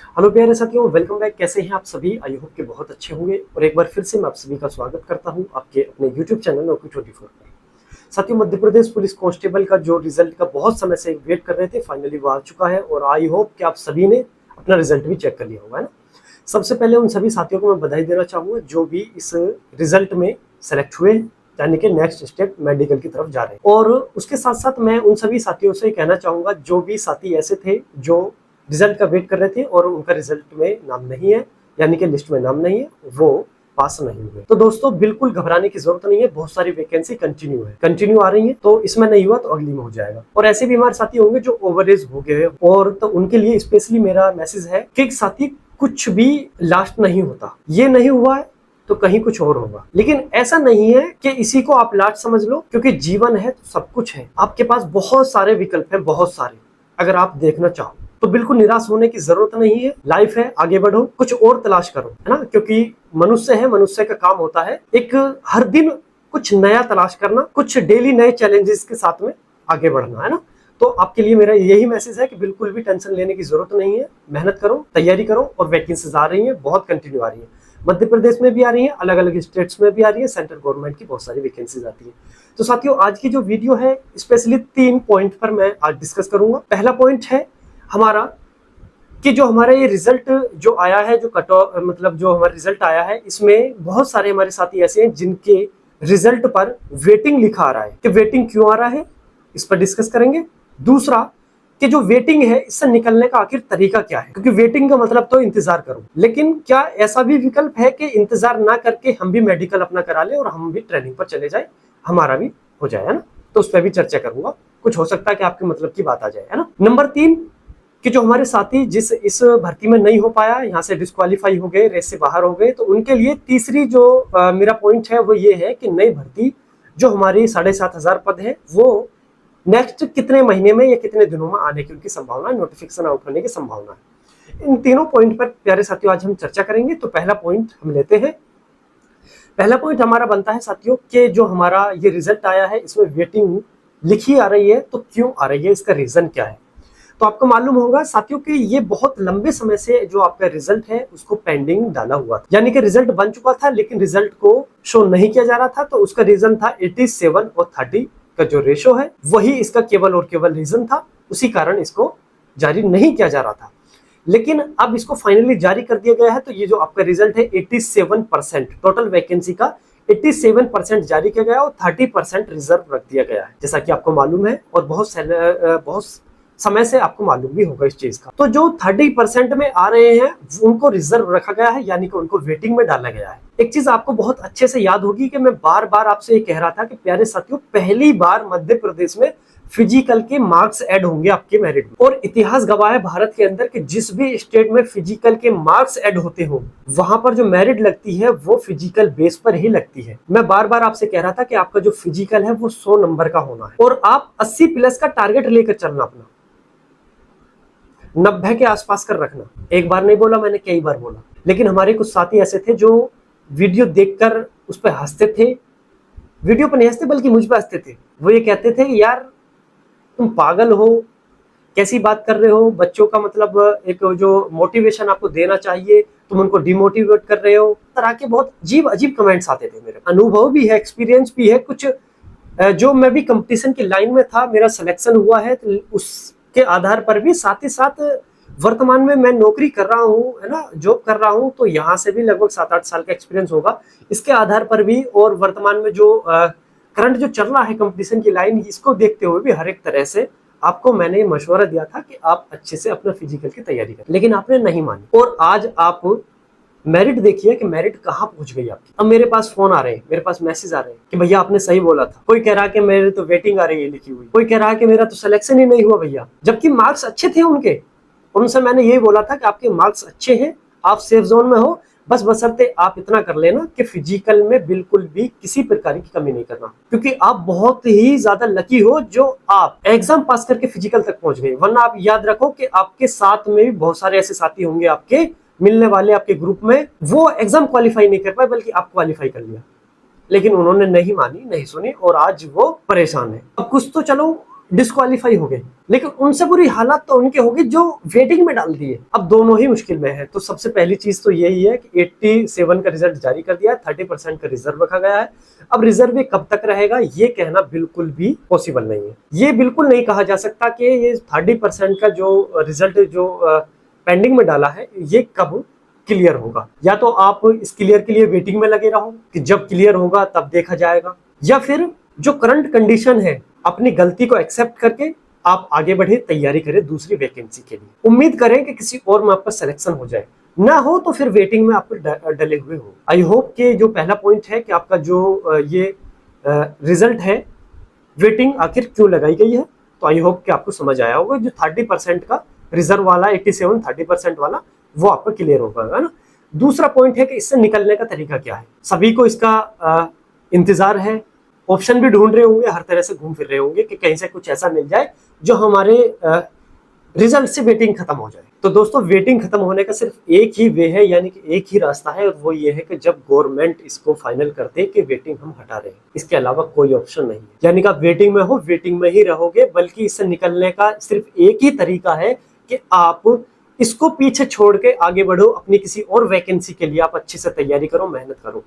Hello प्यारे साथियों, welcome back. कैसे हैं आप सभी? आई होप कि बहुत अच्छे होंगे। और एक बार फिर से मैं आप सभी का स्वागत करता हूं आपके अपने यूट्यूब चैनल नौकरी 24 पर। साथियों, मध्य प्रदेश पुलिस कांस्टेबल का जो रिजल्ट का बहुत समय से वेट कर रहे थे, फाइनली वो आ चुका है। और आई होप कि आप सभी ने अपना रिजल्ट भी चेक कर लिया होगा, है ना। सबसे पहले उन सभी साथियों को मैं बधाई देना चाहूंगा जो भी इस रिजल्ट में सेलेक्ट हुए, यानी कि नेक्स्ट स्टेप मेडिकल की तरफ जा रहे हैं। और उसके साथ साथ मैं उन सभी साथियों से कहना चाहूंगा जो भी साथी ऐसे थे जो रिजल्ट का वेट कर रहे थे और उनका रिजल्ट में नाम नहीं है, यानी कि लिस्ट में नाम नहीं है, वो पास नहीं हुए। तो दोस्तों, बिल्कुल घबराने की जरूरत नहीं है। बहुत सारी वैकेंसी कंटिन्यू आ रही है। तो इसमें नहीं हुआ तो अगली में हो जाएगा। और ऐसे भी हमारे साथी होंगे जो ओवर एज हो गए और तो उनके लिए स्पेशली मेरा मैसेज है कि साथी, कुछ भी लास्ट नहीं होता। ये नहीं हुआ है तो कहीं कुछ और होगा, लेकिन ऐसा नहीं है कि इसी को आप लास्ट समझ लो, क्योंकि जीवन है तो सब कुछ है। आपके पास बहुत सारे विकल्प हैं, बहुत सारे। अगर आप देखना चाहो तो बिल्कुल निराश होने की जरूरत नहीं है। लाइफ है, आगे बढ़ो, कुछ और तलाश करो, है ना। क्योंकि मनुष्य है, मनुष्य का काम होता है एक हर दिन कुछ नया तलाश करना, कुछ डेली नए चैलेंजेस के साथ में आगे बढ़ना, है ना। तो आपके लिए मेरा यही मैसेज है कि बिल्कुल भी टेंशन लेने की जरूरत नहीं है। मेहनत करो, तैयारी करो, और वैकेंसीज आ रही है, बहुत कंटिन्यू आ रही है। मध्य प्रदेश में भी आ रही है, अलग अलग स्टेट्स में भी आ रही है, सेंट्रल गवर्नमेंट की बहुत सारी वैकेंसीज आती है। तो साथियों, आज की जो वीडियो है स्पेशली 3 पॉइंट पर मैं आज डिस्कस करूंगा। पहला पॉइंट है हमारा कि जो हमारा ये रिजल्ट जो आया है, जो कट ऑफ मतलब जो हमारा रिजल्ट आया है, इसमें बहुत सारे हमारे साथी ऐसे हैं जिनके रिजल्ट पर वेटिंग लिखा आ रहा है। कि वेटिंग क्यों आ रहा है, इस पर डिस्कस करेंगे। दूसरा, कि जो वेटिंग है इससे निकलने का आखिर तरीका क्या है, क्योंकि वेटिंग का मतलब तो इंतजार करो, लेकिन क्या ऐसा भी विकल्प है कि इंतजार ना करके हम भी मेडिकल अपना करा ले और हम भी ट्रेनिंग पर चले जाए, हमारा भी हो जाए, है ना। तो उस पर भी चर्चा करूंगा। कुछ हो सकता है कि आपके मतलब की बात आ जाए, है ना। नंबर 3, कि जो हमारे साथी जिस इस भर्ती में नहीं हो पाया, यहाँ से डिस्क्वालीफाई हो गए, रेस से बाहर हो गए, तो उनके लिए तीसरी जो मेरा पॉइंट है वो ये है कि नई भर्ती जो हमारी 7,500 पद है, वो नेक्स्ट कितने महीने में या कितने दिनों में आने की उनकी संभावना, नोटिफिकेशन आउट होने की संभावना है। इन तीनों पॉइंट पर प्यारे साथियों आज हम चर्चा करेंगे। तो पहला पॉइंट हम लेते हैं। पहला पॉइंट हमारा बनता है साथियों कि जो हमारा ये रिजल्ट आया है इसमें वेटिंग लिखी आ रही है, तो क्यों आ रही है, इसका रीजन क्या है। तो आपको मालूम होगा साथियों कि ये बहुत लंबे समय से जो आपका रिजल्ट है उसको पेंडिंग डाला हुआ था, यानी कि रिजल्ट बन चुका था लेकिन रिजल्ट को शो नहीं किया जा रहा था। तो उसका रीजन था 87 और 30 का जो रेशो है, वही इसका केवल और केवल रीजन था। उसी कारण इसको जारी नहीं किया जा रहा था, लेकिन अब इसको फाइनली जारी कर दिया गया है। तो ये जो आपका रिजल्ट है 87% टोटल वैकेंसी का 87% जारी किया गया और 30% रिजर्व रख दिया गया है, जैसा कि आपको मालूम है और बहुत समय से आपको मालूम भी होगा इस चीज का। तो जो 30% में आ रहे हैं उनको रिजर्व रखा गया है, यानी कि उनको वेटिंग में डाला गया है। एक चीज आपको बहुत अच्छे से याद होगी कि मैं बार बार आपसे ये कह रहा था कि प्यारे साथियों, पहली बार मध्य प्रदेश में फिजिकल के मार्क्स ऐड होंगे आपके मेरिट में। और इतिहास गवाह है भारत के अंदर कि जिस भी स्टेट में फिजिकल के मार्क्स ऐड होते हो, वहां पर जो मेरिट लगती है वो फिजिकल बेस पर ही लगती है। मैं बार बार आपसे कह रहा था कि आपका जो फिजिकल है वो 100 नंबर का होना है और आप 80 प्लस का टारगेट लेकर चलना, अपना 90 के आसपास कर रखना। एक बार नहीं बोला मैंने, कई बार बोला। लेकिन हमारे कुछ साथी ऐसे थे जो वीडियो देखकर उस पर हंसते थे, वीडियो पर नहीं हंसते बल्कि मुझ पर हंसते थे। वो ये कहते थे कि यार तुम पागल हो, कैसी बात कर रहे हो, बच्चों का मतलब एक जो मोटिवेशन आपको देना चाहिए तुम उनको डिमोटिवेट कर रहे हो। तरह के बहुत अजीब अजीब कमेंट्स आते थे। मेरे अनुभव भी है, एक्सपीरियंस भी है कुछ। जो मैं भी कंपटीशन की लाइन में था, मेरा सिलेक्शन हुआ है, तो उसके आधार पर भी साथ ही साथ वर्तमान में मैं नौकरी कर रहा हूँ, है ना, जॉब कर रहा हूँ। तो यहाँ से भी लगभग 7-8 साल का एक्सपीरियंस होगा इसके आधार पर भी। और वर्तमान में जो करंट जो चल रहा है कंपटीशन की लाइन, इसको देखते हुए भी हर एक तरह से आपको मैंने मशवरा दिया था कि आप अच्छे से अपना फिजिकल की तैयारी करें, लेकिन आपने नहीं मानी। और आज आप मेरिट देखिए कि मेरिट कहाँ पहुंच गई आपकी। अब मेरे पास फोन आ रहे हैं, मेरे पास मैसेज आ रहे हैं कि भैया आपने सही बोला था। कोई कह रहा है कि मेरे तो वेटिंग आ रही है लिखी हुई, कोई कह रहा है कि मेरा तो सिलेक्शन ही नहीं हुआ भैया, जबकि मार्क्स अच्छे थे उनके। उनसे मैंने यही बोला था कि आपके मार्क्स अच्छे हैं, आप सेफ जोन में हो, बस बशर्ते आप इतना कर लेना कि फिजिकल में बिल्कुल भी किसी प्रकार की कमी नहीं करना, क्योंकि आप बहुत ही ज्यादा लकी हो जो आप एग्जाम पास करके फिजिकल तक पहुंच गए। वरना आप याद रखो कि आपके साथ में भी बहुत सारे ऐसे साथी होंगे आपके मिलने वाले आपके ग्रुप में, वो एग्जाम क्वालिफाई नहीं कर पाए बल्कि आप क्वालिफाई कर लिया, लेकिन उन्होंने नहीं मानी, नहीं सुनी और आज वो परेशान है। अब कुछ तो चलो डिस्क्वालीफाई हो गए, लेकिन उनसे बुरी हालत तो उनके होगी जो वेटिंग में डाल दिए। अब दोनों ही मुश्किल में है। तो सबसे पहली चीज तो यही है कि 87 का रिजल्ट जारी कर दिया है, 30% का रिजर्व रखा गया है। अब रिजर्व कब तक रहेगा ये कहना बिल्कुल भी पॉसिबल नहीं है। ये बिल्कुल नहीं कहा जा सकता कि ये 30% का जो रिजल्ट जो पेंडिंग में डाला है ये कब क्लियर होगा। या तो आप इस क्लियर के लिए वेटिंग में लगे रहो कि जब क्लियर होगा तब देखा जाएगा, या फिर जो करंट कंडीशन है अपनी गलती को एक्सेप्ट करके आप आगे बढ़े, तैयारी करें दूसरी वैकेंसी के लिए। उम्मीद करें कि किसी और में आपका सिलेक्शन हो जाए, ना हो तो फिर वेटिंग में आप डले हुए हो। आई होप कि जो पहला पॉइंट है कि आपका जो ये रिजल्ट है वेटिंग आखिर क्यों लगाई गई है, तो आई होप कि आपको समझ आया होगा। जो 30% का रिजर्व वाला 87 30% वाला वो आपका क्लियर होगा, है ना। दूसरा पॉइंट है कि इससे निकलने का तरीका क्या है। सभी को इसका इंतजार है, ऑप्शन भी ढूंढ रहे होंगे, हर तरह से घूम फिर रहे होंगे कि कहीं से कुछ ऐसा मिल जाए जो हमारे रिजल्ट से वेटिंग खत्म हो जाए। तो दोस्तों वेटिंग खत्म होने का सिर्फ एक ही वे है, यानी कि एक ही रास्ता है, और वो ये है कि जब गवर्नमेंट इसको फाइनल कर दे कि वेटिंग हम हटा रहे हैं। इसके अलावा कोई ऑप्शन नहीं है, यानी कि आप वेटिंग में हो, वेटिंग में ही रहोगे। बल्कि इससे निकलने का सिर्फ एक ही तरीका है कि आप इसको पीछे छोड़ के आगे बढ़ो, अपनी किसी और वैकेंसी के लिए आप अच्छे से तैयारी करो, मेहनत करो।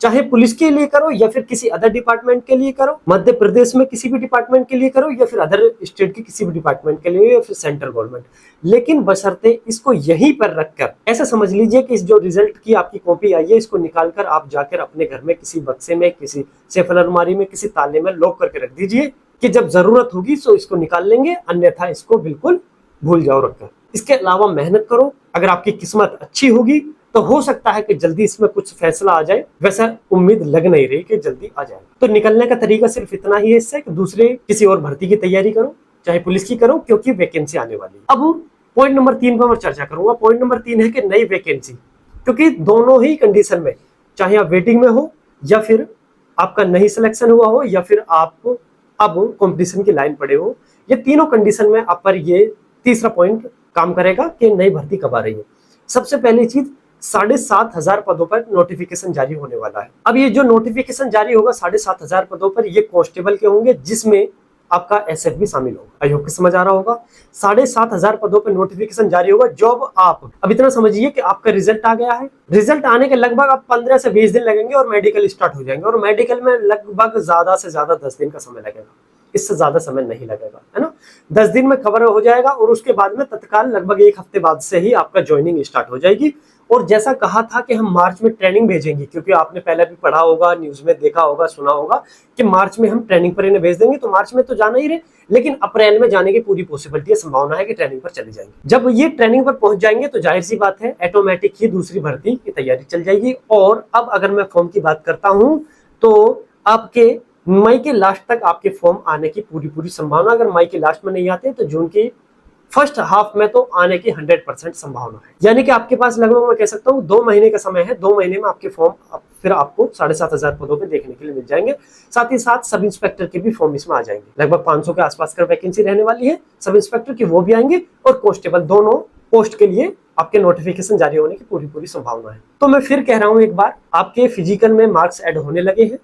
चाहे पुलिस के लिए करो या फिर किसी अदर डिपार्टमेंट के लिए करो, मध्य प्रदेश में किसी भी डिपार्टमेंट के लिए करो, या फिर अदर स्टेट के किसी भी डिपार्टमेंट के लिए, या फिर सेंट्रल गवर्नमेंट। लेकिन बशर्ते इसको यहीं पर रखकर ऐसा समझ लीजिए कि इस जो रिजल्ट की आपकी कॉपी आई है इसको निकालकर आप जाकर अपने घर में किसी बक्से में, किसी सेफ अलमारी में, किसी ताले में लॉक करके रख दीजिए कि जब जरूरत होगी तो इसको निकाल लेंगे, अन्यथा इसको बिल्कुल भूल जाओ रखकर। इसके अलावा मेहनत करो। अगर आपकी किस्मत अच्छी होगी तो हो सकता है कि जल्दी इसमें कुछ फैसला आ जाए, वैसा उम्मीद लग नहीं रही कि जल्दी आ जाए। तो निकलने का तरीका सिर्फ इतना ही है इससे कि दूसरे किसी और भर्ती की तैयारी करो, चाहे पुलिस की करो, क्योंकि वैकेंसी आने वाली है। अब पॉइंट नंबर 3 पर मैं चर्चा करूंगा। पॉइंट नंबर 3 है कि नई वैकेंसी, क्योंकि दोनों ही कंडीशन में, चाहे आप वेटिंग में हो या फिर आपका नहीं सिलेक्शन हुआ हो या फिर आप अब कॉम्पिटिशन की लाइन पड़े हो, ये तीनों कंडीशन में आप पर ये तीसरा पॉइंट काम करेगा कि नई भर्ती कब आ रही है। सबसे पहली चीज, 7,500 पदों पर नोटिफिकेशन जारी होने वाला है। अब ये जो नोटिफिकेशन जारी होगा 7,500 पदों पर, ये कांस्टेबल के होंगे, जिसमें आपका एसएफ भी शामिल होगा। आई होप कि समझ आ रहा होगा। 7,500 पदों पर नोटिफिकेशन जारी होगा। जॉब आप अब इतना समझिए कि आपका रिजल्ट आ गया है, रिजल्ट आने के लगभग आप 15 से 20 दिन लगेंगे और मेडिकल स्टार्ट हो जाएंगे, और मेडिकल में लगभग ज्यादा से ज्यादा 10 दिन का समय लगेगा, इससे ज्यादा समय नहीं लगेगा, है ना। 10 दिन में खबर हो जाएगा, और उसके बाद में तत्काल लगभग 1 हफ्ते बाद से ही आपका ज्वाइनिंग स्टार्ट हो जाएगी। और जैसा कहा था कि हम मार्च में ट्रेनिंग भेजेंगे, क्योंकि आपने पहले भी पढ़ा होगा, न्यूज में देखा होगा, सुना होगा कि मार्च में हम ट्रेनिंग पर इन्हें भेज देंगे। तो मार्च में तो जाना ही रहे, लेकिन अप्रैल में जाने की पूरी पॉसिबिलिटी है, संभावना है कि ट्रेनिंग पर चले जाएंगे। जब ये ट्रेनिंग पर पहुंच जाएंगे तो जाहिर सी बात है ऑटोमेटिक ही दूसरी भर्ती की तैयारी चल जाएगी। और अब अगर मैं फॉर्म की बात करता हूं तो आपके मई के लास्ट तक आपके फॉर्म आने की पूरी संभावना, अगर मई के लास्ट में नहीं आते तो जून की फर्स्ट हाफ में तो आने की 100% संभावना है। यानी कि आपके पास लगभग मैं कह सकता हूँ 2 महीने का समय है। 2 महीने में आपके फॉर्म फिर आपको 7,500 पदों पे देखने के लिए मिल जाएंगे। साथ ही साथ सब इंस्पेक्टर के भी फॉर्म इसमें आ जाएंगे। लगभग 500 के आसपास का वैकेंसी रहने वाली है। सब इंस्पेक्टर की वो भी आएंगे, और कांस्टेबल, दोनों पोस्ट के लिए आपके नोटिफिकेशन जारी होने की पूरी संभावना है। तो मैं फिर कह रहा हूँ एक बार, आपके फिजिकल में मार्क्स ऐड होने लगे हैं,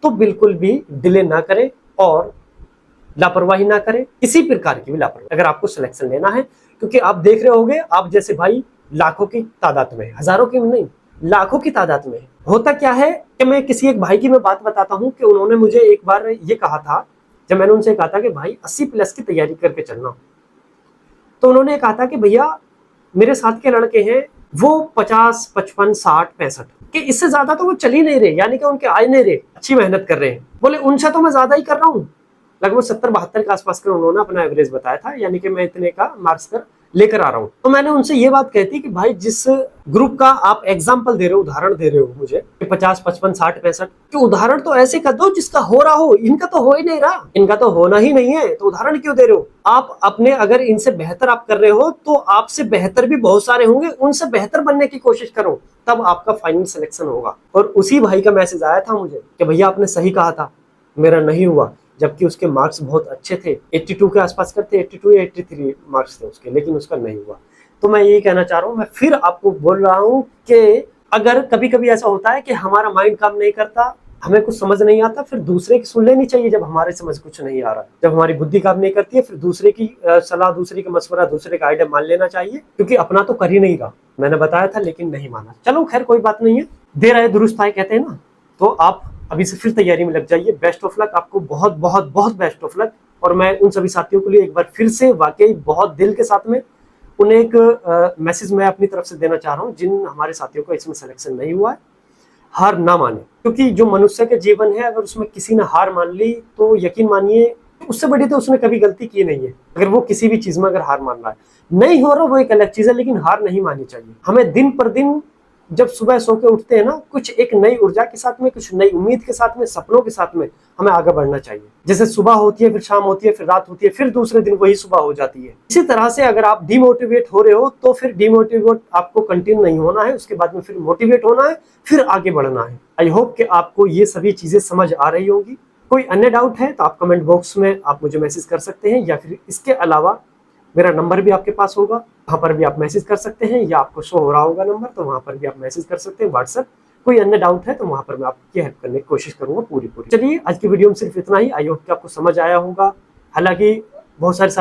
तो बिल्कुल भी डिले ना करें और लापरवाही ना करें, किसी प्रकार की भी लापरवाही, अगर आपको सिलेक्शन लेना है। क्योंकि आप देख रहे होंगे, आप जैसे भाई लाखों की तादाद में, हजारों की नहीं, लाखों की तादाद में। होता क्या है कि मैं किसी एक भाई की मैं बात बताता हूं कि उन्होंने मुझे एक बार ये कहा था, जब मैंने उनसे कहा था कि भाई 80+ की तैयारी करके चलना, तो उन्होंने कहा था कि भैया मेरे साथ के लड़के हैं वो 50, 55, 60, 65 कि इससे ज्यादा तो वो चल ही नहीं रहे, यानी कि उनके आए नहीं रहे, अच्छी मेहनत कर रहे हैं। बोले उनसे तो मैं ज्यादा ही कर रहा हूँ, लगभग 70-72 के आसपास का उन्होंने अपना एवरेज बताया था, यानी कि मैं इतने का मार्क्स कर लेकर आ रहा हूं। तो मैंने उनसे ये बात कहती कि भाई जिस ग्रुप का आप एग्जाम्पल दे रहे हो, उदाहरण दे रहे हो मुझे 50, 55, 60, 65, तो उदाहरण तो ऐसे कर दो जिसका हो रहा हो। इनका तो हो ही नहीं रहा, इनका तो होना ही नहीं है, तो उदाहरण क्यों दे रहे हो आप अपने? अगर इनसे बेहतर आप कर रहे हो तो आपसे बेहतर भी बहुत सारे होंगे, उनसे बेहतर बनने की कोशिश करो, तब आपका फाइनल सिलेक्शन होगा। और उसी भाई का मैसेज आया था मुझे कि भैया आपने सही कहा था, मेरा नहीं हुआ, जबकि उसके मार्क्स बहुत अच्छे थे, 82 के आसपास करते, 82 या 83 मार्क्स थे उसके, लेकिन उसका नहीं हुआ। तो मैं यही कहना चाह रहा हूँ, मैं फिर आपको बोल रहा हूँ कि अगर कभी कभी ऐसा होता है कि हमारा माइंड काम नहीं करता, हमें कुछ समझ नहीं आता फिर दूसरे की सुन लेनी चाहिए। जब हमारे समझ कुछ नहीं आ रहा, जब हमारी बुद्धि काम नहीं करती है, फिर दूसरे की सलाह, दूसरे का मशवरा, दूसरे का आइडिया मान लेना चाहिए, क्योंकि अपना तो कर ही नहीं रहा। मैंने बताया था लेकिन नहीं माना। चलो खैर कोई बात नहीं है, देर आए दुरुस्त आए कहते हैं ना। तो आप अभी से फिर तैयारी में लग जाइए। बेस्ट ऑफ लक आपको, बहुत बहुत बहुत बेस्ट ऑफ लक। और मैं उन सभी साथियों के लिए एक बार फिर से वाकई बहुत दिल के साथ में उन्हें एक मैसेज मैं अपनी तरफ से देना चाह रहा हूँ, जिन हमारे साथियों का इसमें सिलेक्शन नहीं हुआ है, हार ना माने। क्योंकि जो मनुष्य के जीवन है, अगर उसमें किसी ने हार मान ली तो यकीन मानिए उससे बड़ी तो उसने कभी गलती की नहीं है। अगर वो किसी भी चीज में अगर हार मान रहा है, नहीं हो रहा वो एक अलग चीज है, लेकिन हार नहीं माननी चाहिए। हमें दिन पर दिन जब सुबह सो के उठते हैं ना, कुछ एक नई ऊर्जा के साथ में, कुछ नई उम्मीद के साथ में, सपनों के साथ में हमें आगे बढ़ना चाहिए। जैसे सुबह होती है, फिर शाम होती है, फिर रात होती है, फिर दूसरे दिन वही सुबह हो जाती है। इसी तरह से अगर आप डिमोटिवेट हो रहे हो तो फिर डिमोटिवेट आपको कंटिन्यू नहीं होना है, उसके बाद में फिर मोटिवेट होना है, फिर आगे बढ़ना है। आई होप कि आपको ये सभी चीजें समझ आ रही होंगी। कोई अन्य डाउट है तो आप कमेंट बॉक्स में आप मुझे मैसेज कर सकते हैं, या फिर इसके अलावा मेरा नंबर भी आपके पास होगा, वहां पर भी आप मैसेज कर सकते हैं, या आपको शो हो रहा होगा नंबर, तो वहां पर भी आप मैसेज कर सकते हैं व्हाट्सएप। कोई अन्य डाउट है तो वहां पर मैं आपकी हेल्प करने की कोशिश करूंगा पूरी। चलिए आज की वीडियो में सिर्फ इतना ही। आई होप कि आपको समझ आया होगा। हालांकि बहुत सारे